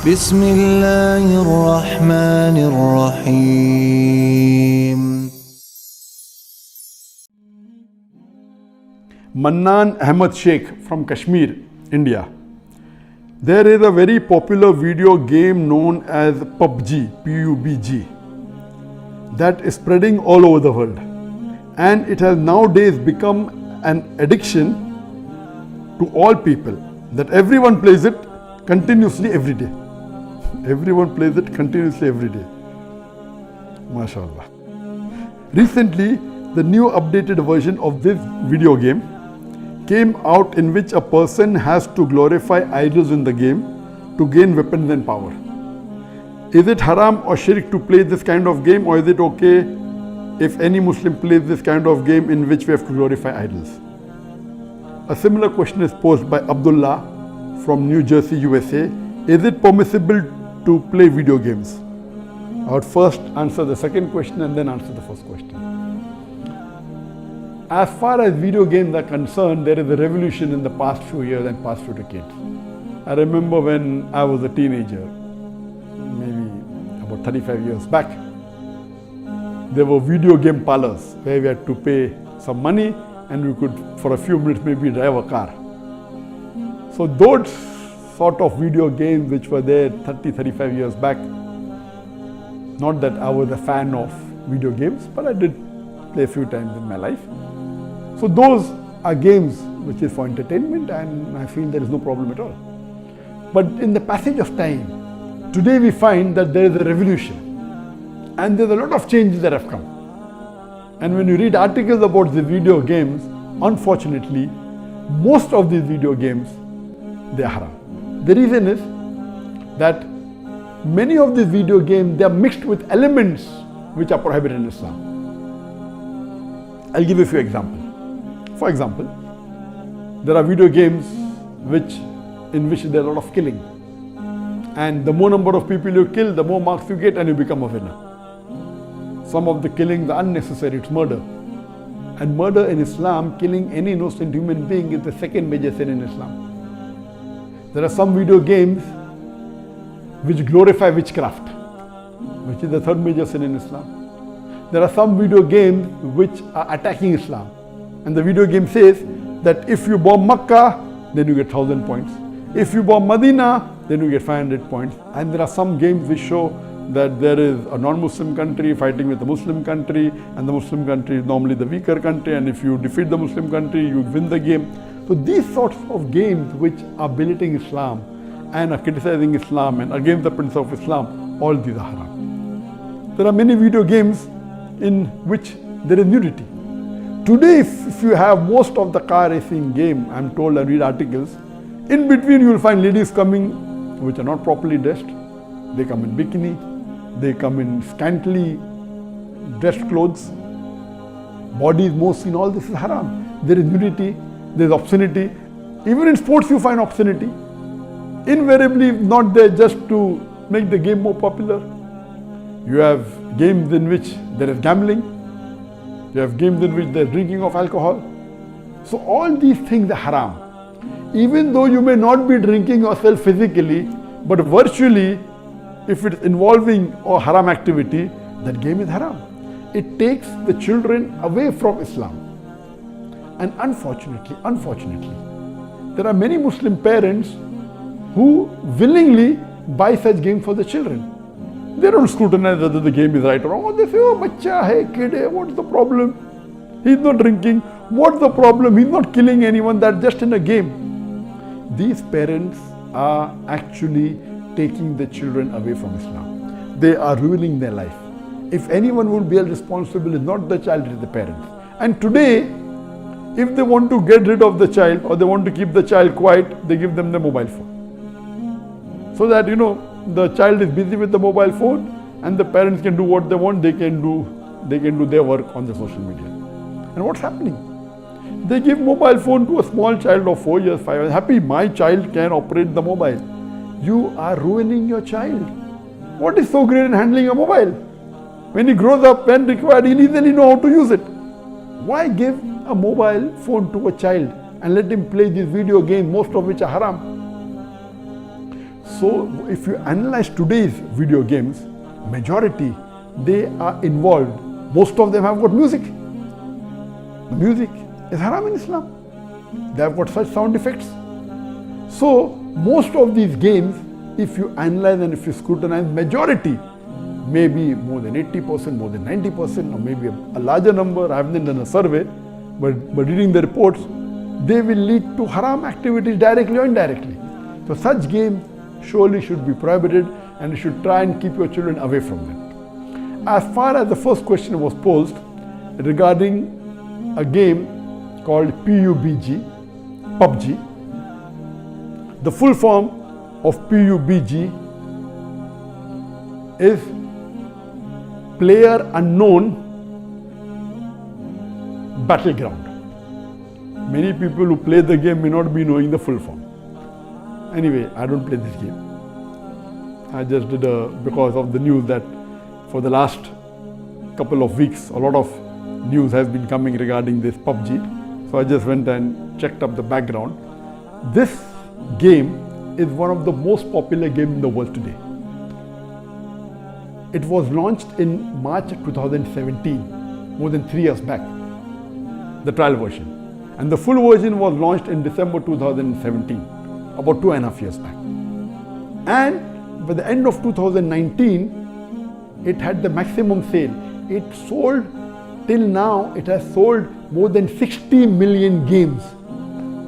بسم الله الرحمن الرحيم. Mannan Ahmed Sheikh from Kashmir, India. There is a very popular video game known as PUBG, PUBG, that is spreading all over the world. And it has nowadays become an addiction to all people, that everyone plays it continuously every day. Everyone plays it continuously every day. MashaAllah. Recently, the new updated version of this video game came out, in which a person has to glorify idols in the game to gain weapons and power. Is it haram or shirk to play this kind of game, or is it okay if any Muslim plays this kind of game in which we have to glorify idols? A similar question is posed by Abdullah from New Jersey, USA. Is it permissible to play video games? I would first answer the second question and then answer the first question. As far as video games are concerned, there is a revolution in the past few years and past few decades. I remember when I was a teenager, maybe about 35 years back, there were video game parlors where we had to pay some money and we could, for a few minutes, maybe drive a car. So those sort of video games which were there 35 years back, not that I was a fan of video games, but I did play a few times in my life. So those are games which is for entertainment, and I feel there is no problem at all. But in the passage of time, today we find that there is a revolution and there's a lot of changes that have come. And when you read articles about the video games, unfortunately, most of these video games, they are haram. The reason is that many of these video games, they are mixed with elements which are prohibited in Islam. I'll give you a few examples. For example, there are video games in which there is a lot of killing. And the more number of people you kill, the more marks you get and you become a winner. Some of the killings are unnecessary, it's murder. And murder in Islam, killing any innocent human being, is the second major sin in Islam. There are some video games which glorify witchcraft, which is the third major sin in Islam. There are some video games which are attacking Islam. And the video game says that if you bomb Makkah, then you get 1,000 points. If you bomb Medina, then you get 500 points. And there are some games which show that there is a non-Muslim country fighting with a Muslim country, and the Muslim country is normally the weaker country, and if you defeat the Muslim country, you win the game. So these sorts of games which are belittling Islam and are criticizing Islam and against the principle of Islam, all these are haram. There are many video games in which there is nudity. Today, if you have most of the car racing game, I'm told, I read articles, in between you will find ladies coming which are not properly dressed. They come in bikini, they come in scantily dressed clothes, body is more seen, all this is haram. There is nudity, there is obscenity. Even in sports you find obscenity. Invariably not there just to make the game more popular. You have games in which there is gambling. You have games in which there is drinking of alcohol. So all these things are haram. Even though you may not be drinking yourself physically, but virtually, if it is involving a haram activity, that game is haram. It takes the children away from Islam. And unfortunately, there are many Muslim parents who willingly buy such games for the children. They don't scrutinize whether the game is right or wrong. They say, oh, bacha hai, kid hai, what's the problem? He's not drinking. What's the problem? He's not killing anyone. That's just in a game. These parents are actually taking the children away from Islam. They are ruining their life. If anyone will be responsible, it's not the child, it's the parents. And today, if they want to get rid of the child or they want to keep the child quiet, they give them the mobile phone. So that, the child is busy with the mobile phone and the parents can do what they want, they can do their work on the social media. And what's happening? They give mobile phone to a small child of 4 years, 5 years. Happy, my child can operate the mobile. You are ruining your child. What is so great in handling a mobile? When he grows up, when required, he'll easily know how to use it. Why give a mobile phone to a child and let him play these video games, most of which are haram? So if you analyze today's video games, majority, they are involved. Most of them have got music. The music is haram in Islam. They have got such sound effects. So most of these games, if you analyze and if you scrutinize, majority, maybe more than 80%, more than 90%, or maybe a larger number, I haven't done a survey, but reading the reports, they will lead to haram activities directly or indirectly. So such games surely should be prohibited, and you should try and keep your children away from them. As far as the first question was posed regarding a game called PUBG, the full form of PUBG is Player Unknown Battleground. Many people who play the game may not be knowing the full form. Anyway, I don't play this game. I just did because of the news that for the last couple of weeks, a lot of news has been coming regarding this PUBG. So I just went and checked up the background. This game is one of the most popular games in the world today. It was launched in March 2017, more than 3 years back, the trial version. And the full version was launched in December 2017, about 2.5 years back. And by the end of 2019, it had the maximum sale. It sold, till now, it has sold more than 60 million games.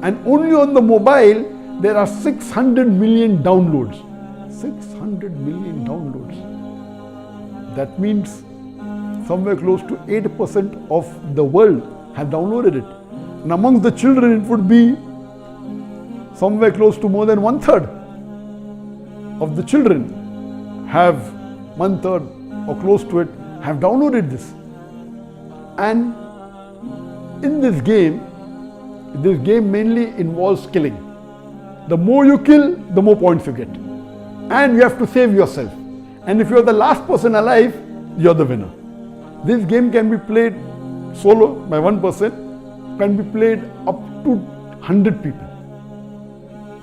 And only on the mobile, there are 600 million downloads. 600 million downloads. That means somewhere close to 8% of the world have downloaded it. And amongst the children, it would be somewhere close to more than 1/3 of the children have 1/3 or close to it have downloaded this. And in this game mainly involves killing. The more you kill, the more points you get. And you have to save yourself. And if you're the last person alive, you're the winner. This game can be played solo by one person, can be played up to 100 people.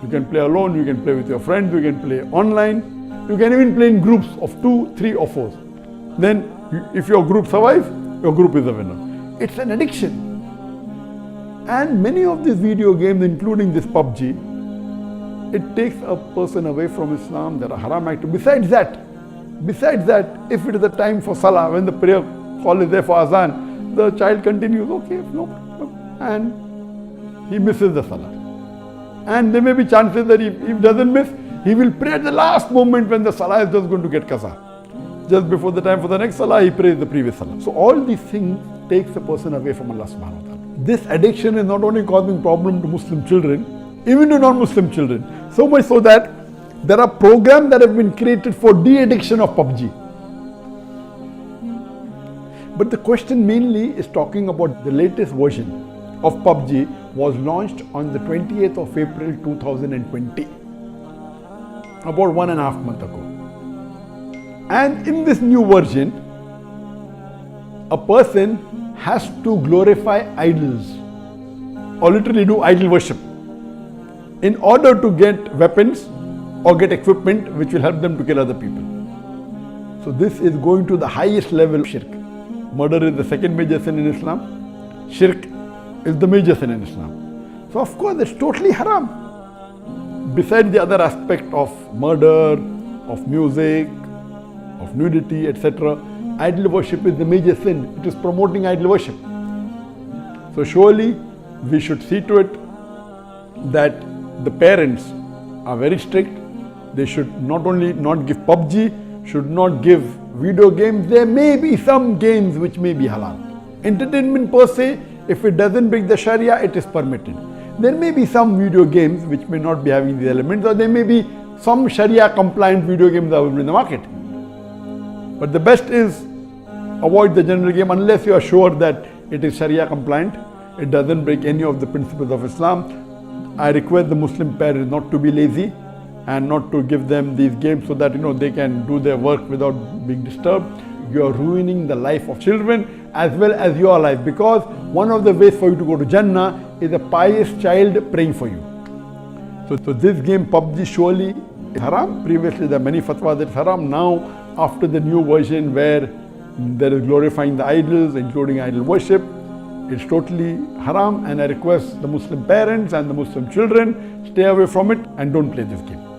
You can play alone, you can play with your friends, you can play online, you can even play in groups of 2, 3 or 4. Then if your group survives, your group is the winner. It's an addiction. And many of these video games, including this PUBG, it takes a person away from Islam. There are haram activities. Besides that, if it is the time for Salah, when the prayer call is there for Azan, the child continues, okay, no problem, and he misses the Salah. And there may be chances that if he doesn't miss, he will pray at the last moment when the Salah is just going to get qaza. Just before the time for the next Salah, he prays the previous Salah. So all these things takes a person away from Allah subhanahu wa ta'ala. This addiction is not only causing problem to Muslim children, even to non-Muslim children. So much so that there are programs that have been created for de-addiction of PUBG. But the question mainly is talking about the latest version of PUBG was launched on the 28th of April 2020, about 1.5 months ago. And in this new version, a person has to glorify idols or literally do idol worship in order to get weapons or get equipment which will help them to kill other people. So this is going to the highest level of shirk. Murder is the second major sin in Islam. Shirk is the major sin in Islam. So of course it's totally haram. Besides the other aspect of murder, of music, of nudity, etc., idol worship is the major sin. It is promoting idol worship. So surely we should see to it that the parents are very strict. They should not only not give PUBG, should not give video games. There may be some games which may be halal. Entertainment per se, if it doesn't break the Sharia, it is permitted. There may be some video games which may not be having these elements, or there may be some Sharia compliant video games available in the market. But the best is avoid the general game unless you are sure that it is Sharia compliant. It doesn't break any of the principles of Islam. I request the Muslim parents not to be lazy and not to give them these games so that they can do their work without being disturbed. You are ruining the life of children as well as your life, because one of the ways for you to go to Jannah is a pious child praying for you. So this game PUBG surely haram. Previously there are many fatwas that it's haram. Now after the new version where there is glorifying the idols, including idol worship, it's totally haram, and I request the Muslim parents and the Muslim children, stay away from it and don't play this game.